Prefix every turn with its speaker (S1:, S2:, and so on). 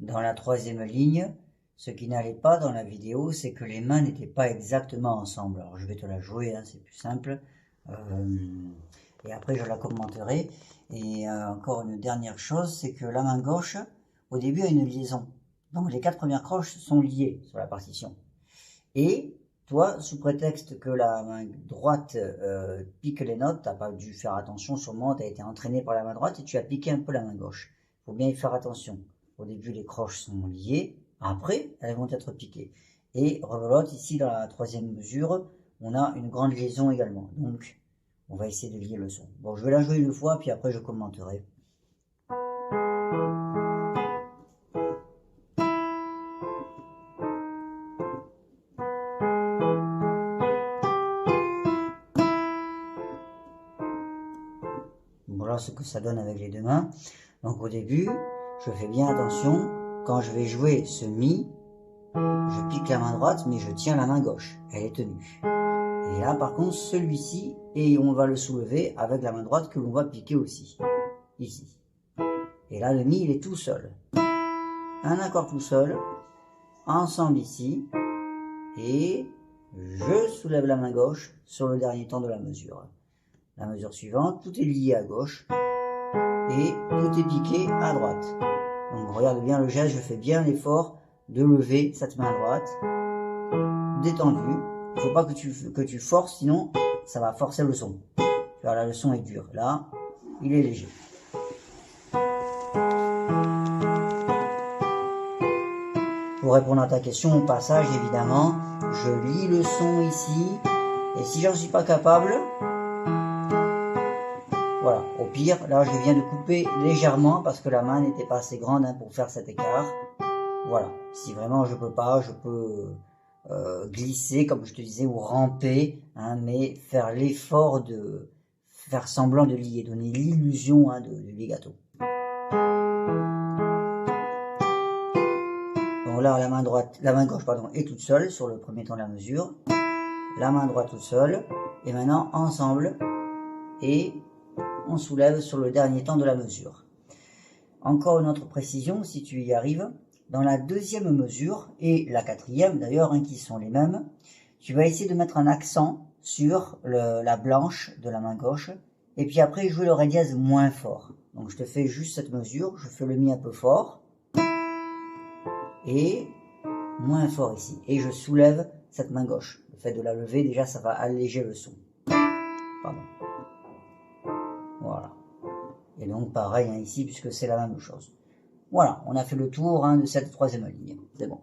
S1: dans la troisième ligne, ce qui n'allait pas dans la vidéo, c'est que les mains n'étaient pas exactement ensemble. Alors je vais te la jouer, hein, c'est plus simple. Et après je la commenterai. Et encore une dernière chose, c'est que la main gauche, au début, a une liaison. Donc les 4 premières croches sont liées sur la partition. Et toi, sous prétexte que la main droite pique les notes, tu n'as pas dû faire attention, sûrement, tu as été entraîné par la main droite et tu as piqué un peu la main gauche. Il faut bien y faire attention. Au début, les croches sont liées, après, elles vont être piquées. Et rebelote, ici, dans la troisième mesure, on a une grande liaison également. Donc, on va essayer de lier le son. Bon, je vais la jouer une fois, puis après, je commenterai. Voilà ce que ça donne avec les deux mains. Donc au début, je fais bien attention. Quand je vais jouer ce mi, je pique la main droite, mais je tiens la main gauche. Elle est tenue. Et là, par contre, celui-ci, et on va le soulever avec la main droite que l'on va piquer aussi. Ici. Et là, le mi, il est tout seul. Un accord tout seul. Ensemble ici. Et je soulève la main gauche sur le dernier temps de la mesure. La mesure suivante, tout est lié à gauche et tout est piqué à droite. Donc regarde bien le geste, je fais bien l'effort de lever cette main droite, détendue. Il ne faut pas que tu forces, sinon ça va forcer le son. Tu vois, là le son est dur, là il est léger. Pour répondre à ta question, au passage évidemment, je lis le son ici, et si j'en suis pas capable, voilà, au pire, là je viens de couper légèrement parce que la main n'était pas assez grande hein, pour faire cet écart. Voilà, si vraiment je peux pas, je peux glisser comme je te disais ou ramper, hein, mais faire l'effort de faire semblant de lier, donner l'illusion hein, du legato. Donc là la main gauche pardon, est toute seule sur le premier temps de la mesure, la main droite toute seule, et maintenant ensemble et on soulève sur le dernier temps de la mesure. Encore une autre précision, si tu y arrives, dans la deuxième mesure, et la quatrième d'ailleurs, hein, qui sont les mêmes, tu vas essayer de mettre un accent sur la blanche de la main gauche, et puis après jouer le ré dièse moins fort. Donc je te fais juste cette mesure, je fais le mi un peu fort, et moins fort ici, et je soulève cette main gauche. Le fait de la lever, déjà ça va alléger le son. Pardon. Voilà. Et donc pareil hein, ici, puisque c'est la même chose. Voilà, on a fait le tour hein, de cette troisième ligne. C'est bon.